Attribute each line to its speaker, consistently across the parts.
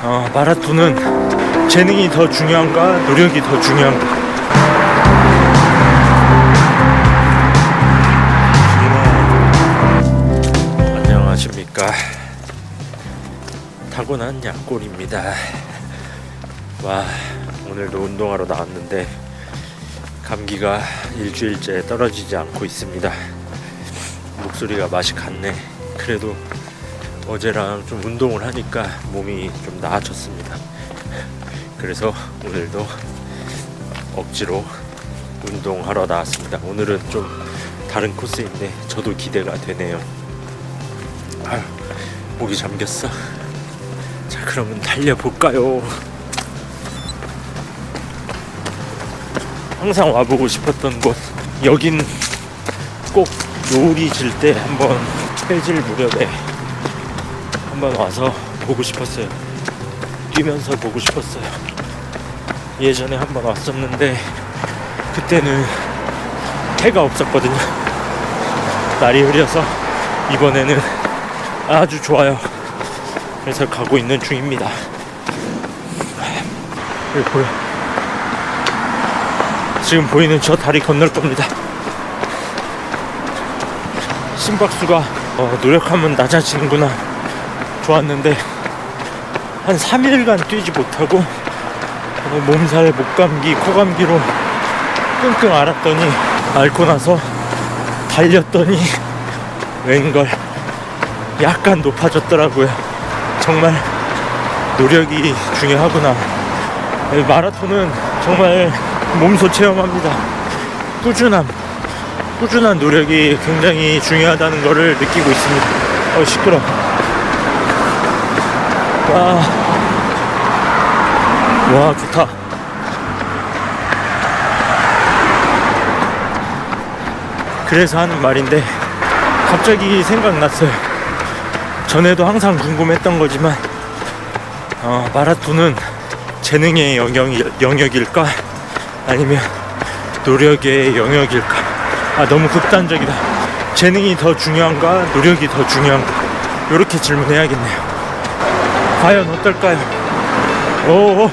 Speaker 1: 마라톤은 재능이 더 중요한가 노력이 더 중요한가. 안녕하십니까. 타고난 약골입니다. 와, 오늘도 운동하러 나왔는데 감기가 일주일째 떨어지지 않고 있습니다. 목소리가 맛이 갔네. 그래도 어제랑 좀 운동을 하니까 몸이 좀 나아졌습니다. 그래서 오늘도 억지로 운동하러 나왔습니다. 오늘은 좀 다른 코스인데 저도 기대가 되네요. 아유, 목이 잠겼어. 자, 그러면 달려볼까요? 항상 와보고 싶었던 곳. 여긴 꼭 노을이 질 때 한번 해질 무렵에 한번 와서 보고 싶었어요. 뛰면서 보고 싶었어요. 예전에 한번 왔었는데 그때는 해가 없었거든요. 날이 흐려서 이번에는 아주 좋아요. 그래서 가고 있는 중입니다. 여기 보여. 지금 보이는 저 다리 건널 겁니다. 심박수가 노력하면 낮아지는구나 좋았는데 한 3일간 뛰지 못하고 몸살, 목감기, 코감기로 끙끙 앓았더니 앓고 나서 달렸더니 웬걸 약간 높아졌더라고요. 정말 노력이 중요하구나. 마라톤은 정말 몸소 체험합니다. 꾸준한 노력이 굉장히 중요하다는 것을 느끼고 있습니다. 시끄러. 와, 좋다. 그래서 하는 말인데 갑자기 생각났어요. 전에도 항상 궁금했던 거지만 마라톤은 재능의 영역일까? 아니면 노력의 영역일까? 너무 극단적이다. 재능이 더 중요한가? 노력이 더 중요한가? 이렇게 질문해야겠네요. 과연 어떨까요? 오,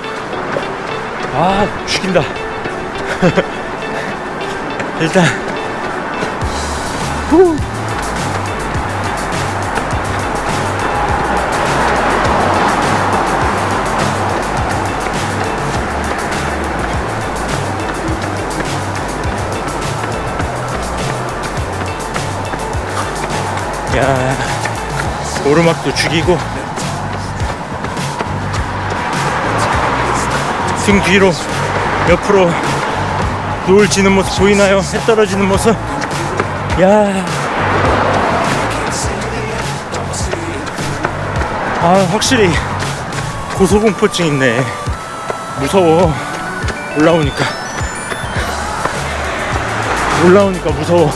Speaker 1: 죽인다. 일단 야, 오르막도 죽이고 등 뒤로 옆으로 노을 지는 모습 보이나요? 해 떨어지는 모습. 야, 확실히 고소공포증 있네. 무서워. 올라오니까 무서워.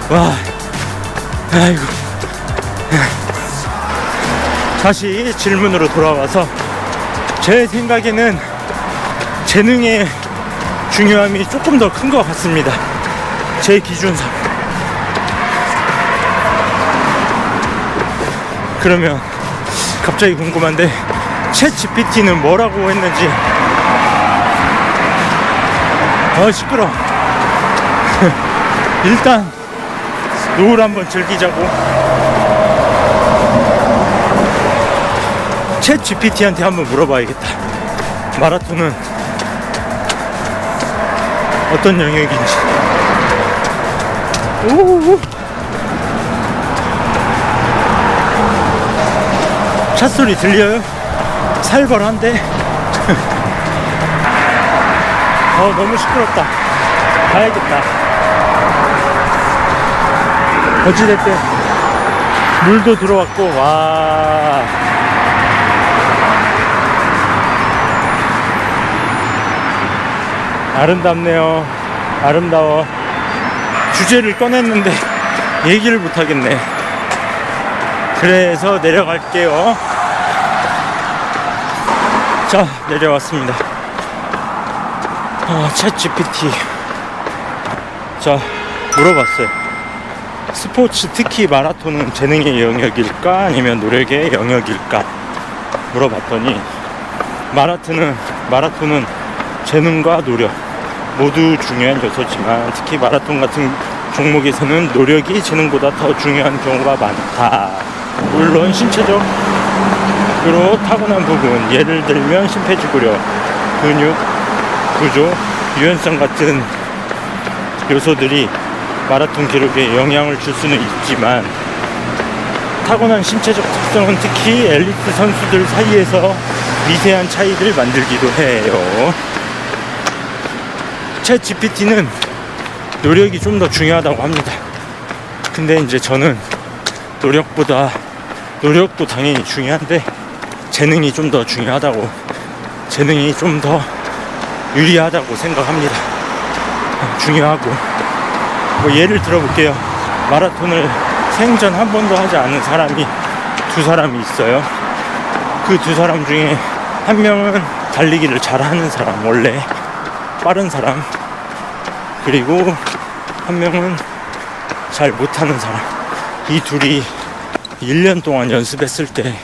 Speaker 1: 와, 아이고. 다시 질문으로 돌아와서 제 생각에는 재능의 중요함이 조금 더 큰 것 같습니다. 제 기준상. 그러면 갑자기 궁금한데 챗 GPT는 뭐라고 했는지. 시끄러. 일단 노을 한번 즐기자고. 챗 GPT한테 한번 물어봐야겠다. 마라톤은 어떤 영역인지. 오, 차 소리 들려요? 살벌한데? 너무 시끄럽다. 가야겠다. 어찌됐든 물도 들어왔고. 와, 아름답네요. 아름다워. 주제를 꺼냈는데 얘기를 못하겠네. 그래서 내려갈게요. 자, 내려왔습니다. 챗 GPT. 자, 물어봤어요. 스포츠, 특히 마라톤은 재능의 영역일까 아니면 노력의 영역일까 물어봤더니 마라톤은 재능과 노력 모두 중요한 요소지만 특히 마라톤 같은 종목에서는 노력이 재능보다 더 중요한 경우가 많다. 물론 신체적으로 타고난 부분, 예를 들면 심폐지구력, 근육, 구조, 유연성 같은 요소들이 마라톤 기록에 영향을 줄 수는 있지만 타고난 신체적 특성은 특히 엘리트 선수들 사이에서 미세한 차이를 만들기도 해요. 챗 GPT는 노력이 좀 더 중요하다고 합니다. 근데 이제 저는 노력도 당연히 중요한데 재능이 좀 더 중요하다고, 재능이 좀 더 유리하다고 생각합니다. 중요하고 뭐 예를 들어볼게요. 마라톤을 생전 한 번도 하지 않은 사람이 두 사람이 있어요. 그 두 사람 중에 한 명은 달리기를 잘하는 사람, 원래 빠른 사람, 그리고 한 명은 잘 못하는 사람. 이 둘이 1년 동안 연습했을 때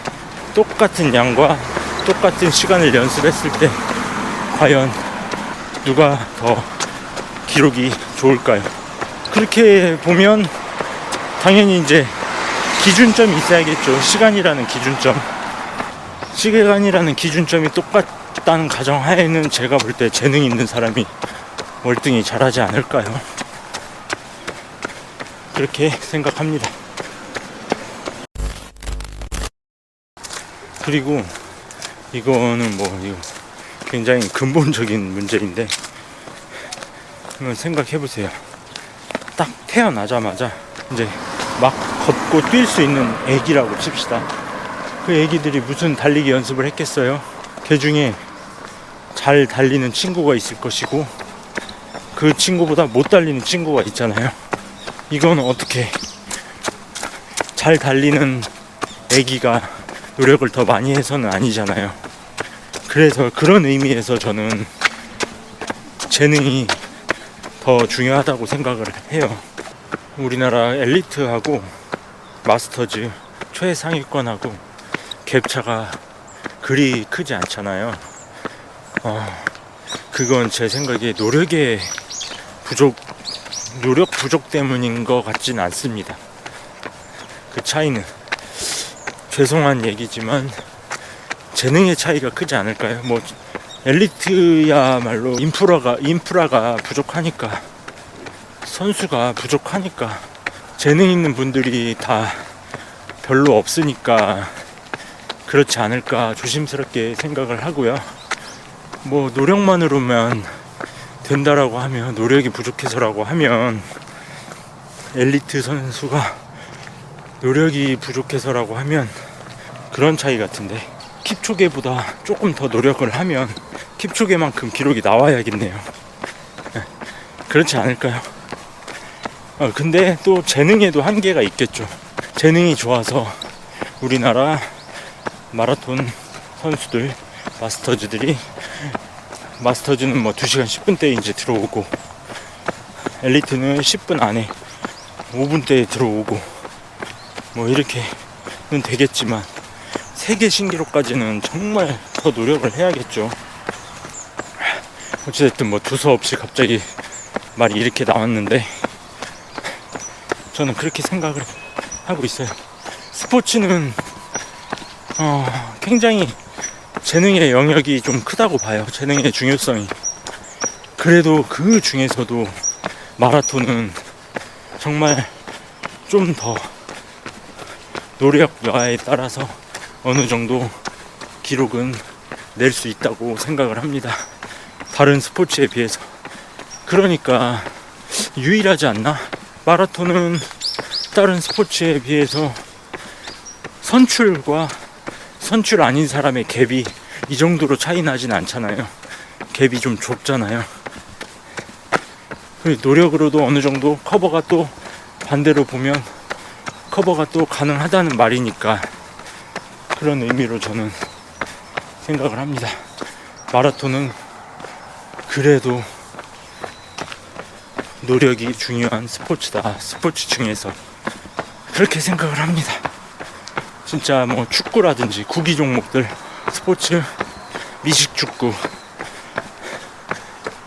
Speaker 1: 똑같은 양과 똑같은 시간을 연습했을 때 과연 누가 더 기록이 좋을까요? 그렇게 보면 당연히 이제 기준점이 있어야겠죠. 시간이라는 기준점이 똑같다는 가정하에는 제가 볼 때 재능 있는 사람이 월등히 잘하지 않을까요? 그렇게 생각합니다. 그리고 이거는 이거 굉장히 근본적인 문제인데 한번 생각해보세요. 딱 태어나자마자 이제 막 걷고 뛸 수 있는 애기라고 칩시다. 그 애기들이 무슨 달리기 연습을 했겠어요? 그 중에 잘 달리는 친구가 있을 것이고 그 친구보다 못 달리는 친구가 있잖아요. 이건 어떻게 잘 달리는 애기가 노력을 더 많이 해서는 아니잖아요. 그래서 그런 의미에서 저는 재능이 더 중요하다고 생각을 해요. 우리나라 엘리트하고 마스터즈 최상위권하고 갭차가 그리 크지 않잖아요. 그건 제 생각에 노력 부족 때문인 것 같진 않습니다. 그 차이는 죄송한 얘기지만 재능의 차이가 크지 않을까요? 엘리트야말로 인프라가 부족하니까, 선수가 부족하니까, 재능 있는 분들이 다 별로 없으니까 그렇지 않을까 조심스럽게 생각을 하고요. 노력만으로만 된다라고 하면, 노력이 부족해서라고 하면 엘리트 선수가 노력이 부족해서라고 하면 그런 차이 같은데, 킵초게보다 조금 더 노력을 하면 킵초게만큼 기록이 나와야겠네요. 그렇지 않을까요? 근데 또 재능에도 한계가 있겠죠. 재능이 좋아서 우리나라 마라톤 선수들, 마스터즈는 2시간 10분대에 이제 들어오고, 엘리트는 10분 안에 5분대에 들어오고 이렇게는 되겠지만 세계 신기록까지는 정말 더 노력을 해야겠죠. 어찌됐든 두서없이 갑자기 말이 이렇게 나왔는데 저는 그렇게 생각을 하고 있어요. 스포츠는 굉장히 재능의 영역이 좀 크다고 봐요. 재능의 중요성이. 그래도 그 중에서도 마라톤은 정말 좀 더 노력 여하에 따라서 어느 정도 기록은 낼 수 있다고 생각을 합니다. 다른 스포츠에 비해서. 그러니까 유일하지 않나? 마라톤은 다른 스포츠에 비해서 선출과 선출 아닌 사람의 갭이 이 정도로 차이 나진 않잖아요. 갭이 좀 좁잖아요. 노력으로도 어느 정도 커버가, 또 반대로 보면 커버가 또 가능하다는 말이니까 그런 의미로 저는 생각을 합니다. 마라톤은 그래도 노력이 중요한 스포츠다. 스포츠 중에서 그렇게 생각을 합니다. 진짜 뭐 축구라든지 구기 종목들, 스포츠, 미식축구,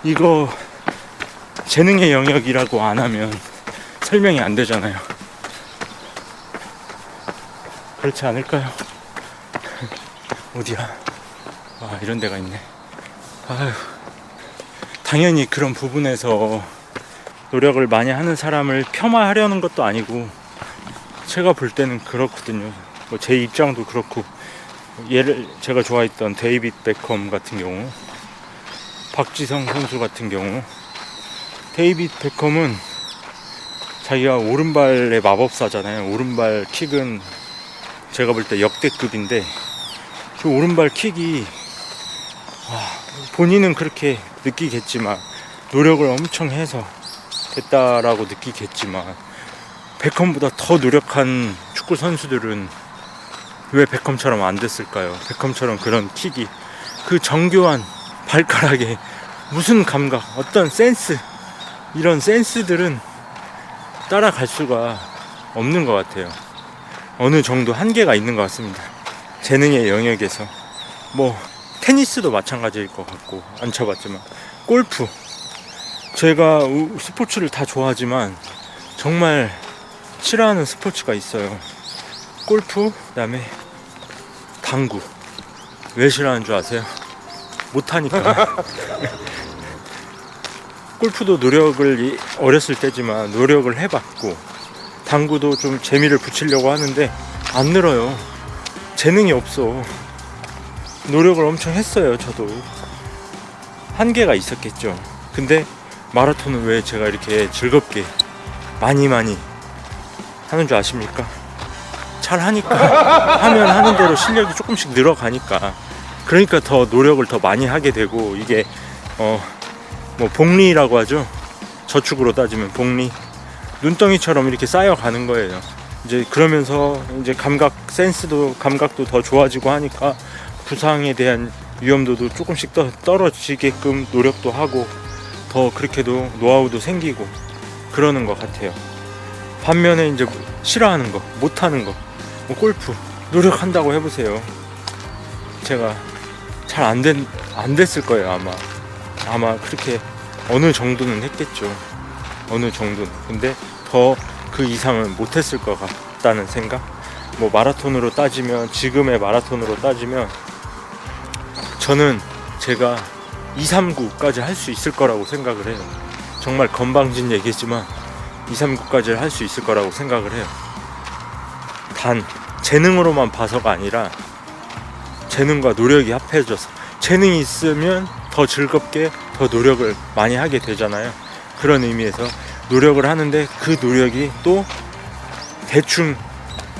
Speaker 1: 이거 재능의 영역이라고 안 하면 설명이 안 되잖아요. 그렇지 않을까요? 어디야? 아, 이런 데가 있네. 아유, 당연히 그런 부분에서 노력을 많이 하는 사람을 폄하하려는 것도 아니고, 제가 볼 때는 그렇거든요. 뭐 제 입장도 그렇고, 제가 좋아했던 데이빗 베컴 같은 경우, 박지성 선수 같은 경우, 데이빗 베컴은 자기가 오른발의 마법사잖아요. 오른발 킥은 제가 볼 때 역대급인데, 그 오른발 킥이 본인은 그렇게 느끼겠지만, 노력을 엄청 해서 됐다라고 느끼겠지만, 베컴보다 더 노력한 축구 선수들은 왜 베컴처럼 안 됐을까요? 베컴처럼 그런 킥이, 그 정교한 발가락에 무슨 감각, 어떤 센스, 이런 센스들은 따라갈 수가 없는 것 같아요. 어느 정도 한계가 있는 것 같습니다. 재능의 영역에서. 뭐 테니스도 마찬가지일 것 같고, 안 쳐봤지만 골프, 제가 스포츠를 다 좋아하지만 정말 싫어하는 스포츠가 있어요. 골프, 그 다음에 당구. 왜 싫어하는 줄 아세요? 못하니까. 골프도 노력을 어렸을 때지만 노력을 해봤고, 당구도 좀 재미를 붙이려고 하는데 안 늘어요. 재능이 없어. 노력을 엄청 했어요. 저도 한계가 있었겠죠. 근데 마라톤은 왜 제가 이렇게 즐겁게 많이 하는 줄 아십니까? 잘 하니까. 하면 하는 대로 실력이 조금씩 늘어가니까. 그러니까 더 노력을 더 많이 하게 되고, 이게 뭐 복리라고 하죠. 저축으로 따지면 복리, 눈덩이처럼 이렇게 쌓여가는 거예요. 이제 그러면서 이제 감각도 더 좋아지고 하니까 부상에 대한 위험도도 조금씩 더 떨어지게끔 노력도 하고, 더 그렇게도 노하우도 생기고 그러는 것 같아요. 반면에 이제 싫어하는 거, 못하는 거, 뭐 골프 노력한다고 해보세요. 제가 잘 안 됐을 거예요. 아마 그렇게 어느 정도는 했겠죠. 어느 정도는. 근데 더 그 이상은 못했을 것 같다는 생각. 뭐 마라톤으로 따지면, 지금의 마라톤으로 따지면 저는 제가 239까지 할 수 있을 거라고 생각을 해요. 정말 건방진 얘기지만 239까지 할 수 있을 거라고 생각을 해요. 단 재능으로만 봐서가 아니라 재능과 노력이 합해져서, 재능이 있으면 더 즐겁게 더 노력을 많이 하게 되잖아요. 그런 의미에서 노력을 하는데, 그 노력이 또 대충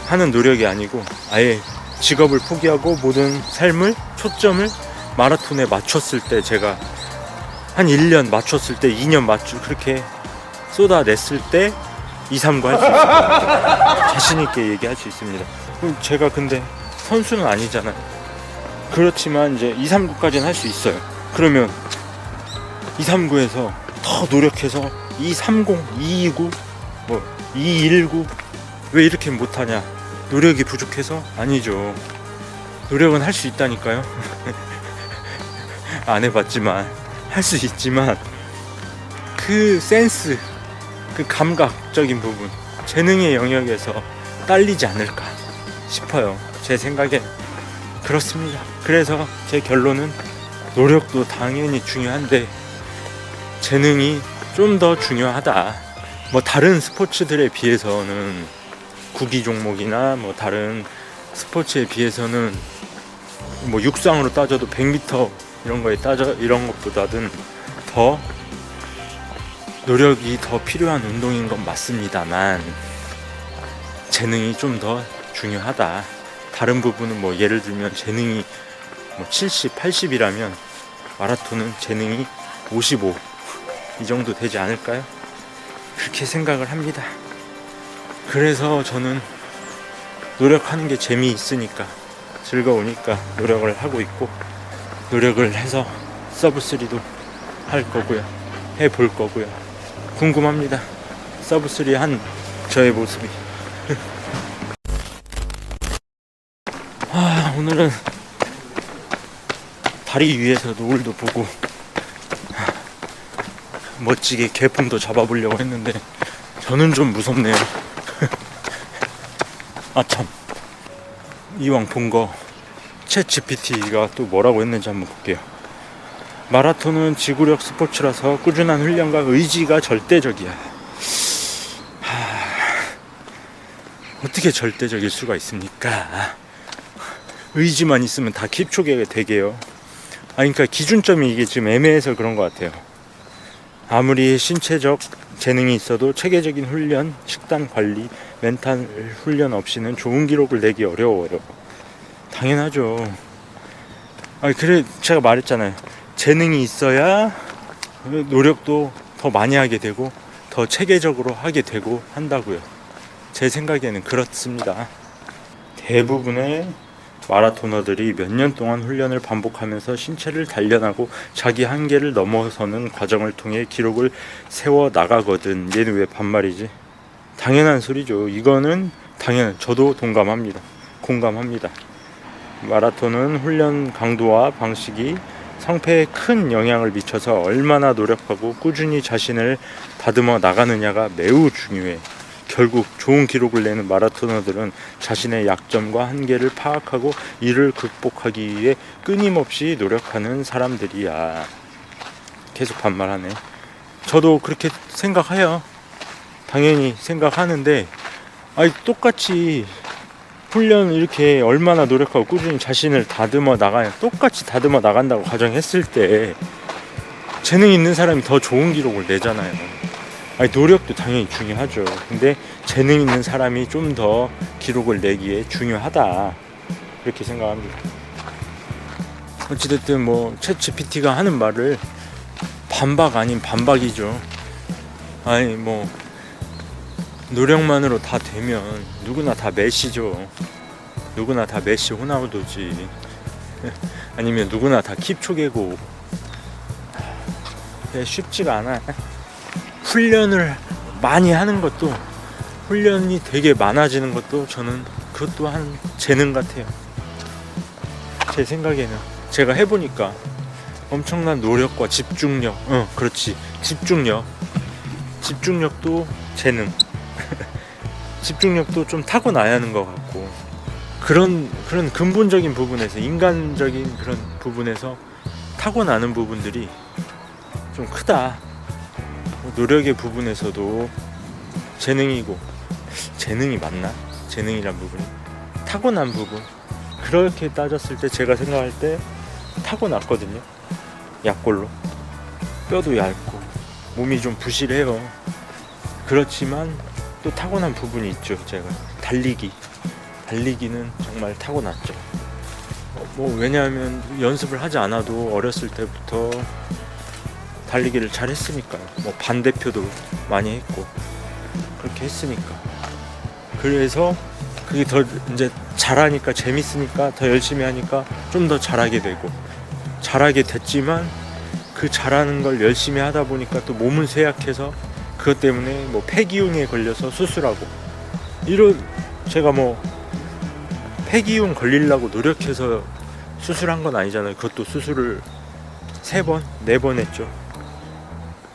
Speaker 1: 하는 노력이 아니고 아예 직업을 포기하고 모든 삶을, 초점을 마라톤에 맞췄을 때, 제가 한 1년 맞췄을 때, 2년 그렇게 쏟아냈을 때 239 할 수 있을 것 같아요. 자신 있게 얘기할 수 있습니다. 제가 근데 선수는 아니잖아요. 그렇지만 이제 239까지는 할 수 있어요. 그러면 239에서 더 노력해서 230, 229, 뭐 219, 왜 이렇게 못하냐? 노력이 부족해서? 아니죠. 노력은 할 수 있다니까요. 안 해봤지만 할 수 있지만, 그 센스, 그 감각적인 부분, 재능의 영역에서 딸리지 않을까 싶어요. 제 생각엔 그렇습니다. 그래서 제 결론은 노력도 당연히 중요한데 재능이 좀 더 중요하다. 뭐 다른 스포츠들에 비해서는, 구기 종목이나 뭐 다른 스포츠에 비해서는, 뭐 육상으로 따져도 100m 이런 것보다는 더 노력이 더 필요한 운동인 건 맞습니다만, 재능이 좀 더 중요하다. 다른 부분은 뭐 예를 들면 재능이 뭐 70, 80이라면 마라톤은 재능이 55 이 정도 되지 않을까요? 그렇게 생각을 합니다. 그래서 저는 노력하는 게 재미있으니까, 즐거우니까 노력을 하고 있고, 노력을 해서 서브3도 할 거고요. 해볼 거고요. 궁금합니다. 서브3 한 저의 모습이. 오늘은 다리 위에서 노을도 보고 멋지게 개풍도 잡아보려고 했는데 저는 좀 무섭네요. 아참, 이왕 본 거 챗 GPT가 또 뭐라고 했는지 한번 볼게요. 마라톤은 지구력 스포츠라서 꾸준한 훈련과 의지가 절대적이야. 어떻게 절대적일 수가 있습니까? 의지만 있으면 다 킵초게가 되게요. 그러니까 기준점이 이게 지금 애매해서 그런 것 같아요. 아무리 신체적 재능이 있어도 체계적인 훈련, 식단 관리, 멘탈 훈련 없이는 좋은 기록을 내기 어려워요. 당연하죠. 그래 제가 말했잖아요. 재능이 있어야 노력도 더 많이 하게 되고 더 체계적으로 하게 되고 한다고요. 제 생각에는 그렇습니다. 대부분의 마라토너들이 몇 년 동안 훈련을 반복하면서 신체를 단련하고 자기 한계를 넘어서는 과정을 통해 기록을 세워 나가거든. 얘는 왜 반말이지? 당연한 소리죠. 이거는 저도 동감합니다. 공감합니다. 마라톤은 훈련 강도와 방식이 성패에 큰 영향을 미쳐서 얼마나 노력하고 꾸준히 자신을 다듬어 나가느냐가 매우 중요해. 결국 좋은 기록을 내는 마라토너들은 자신의 약점과 한계를 파악하고 이를 극복하기 위해 끊임없이 노력하는 사람들이야. 계속 반말하네. 저도 그렇게 생각해요. 당연히 생각하는데 똑같이 훈련 이렇게 얼마나 노력하고 꾸준히 자신을 똑같이 다듬어 나간다고 가정했을 때 재능 있는 사람이 더 좋은 기록을 내잖아요. 노력도 당연히 중요하죠. 근데 재능 있는 사람이 좀 더 기록을 내기에 중요하다, 그렇게 생각합니다. 어찌됐든 챗 GPT가 하는 말을 반박 아닌 반박이죠. 노력만으로 다 되면 누구나 다 메시죠. 누구나 다 메시 호나우도지. 아니면 누구나 다 킵초게고. 쉽지가 않아. 훈련을 많이 하는 것도, 훈련이 되게 많아지는 것도 저는 그것도 한 재능 같아요. 제 생각에는 제가 해보니까 엄청난 노력과 집중력, 그렇지, 집중력도 재능. 집중력도 좀 타고나야 하는 것 같고, 그런 근본적인 부분에서, 인간적인 그런 부분에서 타고나는 부분들이 좀 크다. 노력의 부분에서도 재능이 맞나? 재능이란 부분이 타고난 부분, 그렇게 따졌을 때 제가 생각할 때 타고났거든요. 약골로 뼈도 얇고 몸이 좀 부실해요. 그렇지만 또 타고난 부분이 있죠. 제가 달리기는 정말 타고났죠. 왜냐하면 연습을 하지 않아도 어렸을 때부터 달리기를 잘 했으니까요. 반대표도 많이 했고 그렇게 했으니까. 그래서 그게 더 이제 잘하니까, 재밌으니까, 더 열심히 하니까 좀 더 잘하게 되고, 잘하게 됐지만 그 잘하는 걸 열심히 하다 보니까 또 몸은 쇠약해서 그것 때문에 폐기흉에 걸려서 수술하고, 제가 폐기흉 걸리려고 노력해서 수술한 건 아니잖아요. 그것도 수술을 3번, 4번 했죠.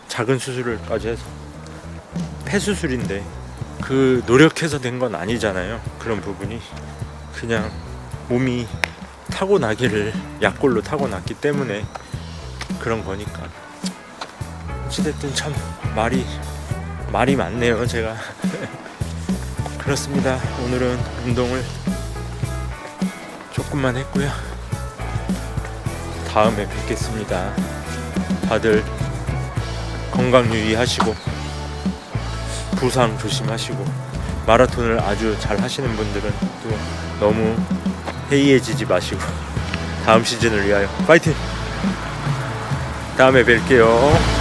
Speaker 1: 작은 수술을까지 해서 폐수술인데 그 노력해서 된 건 아니잖아요. 그런 부분이 그냥 몸이 타고나기를, 약골로 타고났기 때문에 그런 거니까. 어찌됐든 참 말이 많네요, 제가. 그렇습니다. 오늘은 운동을 조금만 했고요. 다음에 뵙겠습니다. 다들 건강 유의하시고 부상 조심하시고, 마라톤을 아주 잘 하시는 분들은 또 너무 해이해지지 마시고 다음 시즌을 위하여 파이팅! 다음에 뵐게요.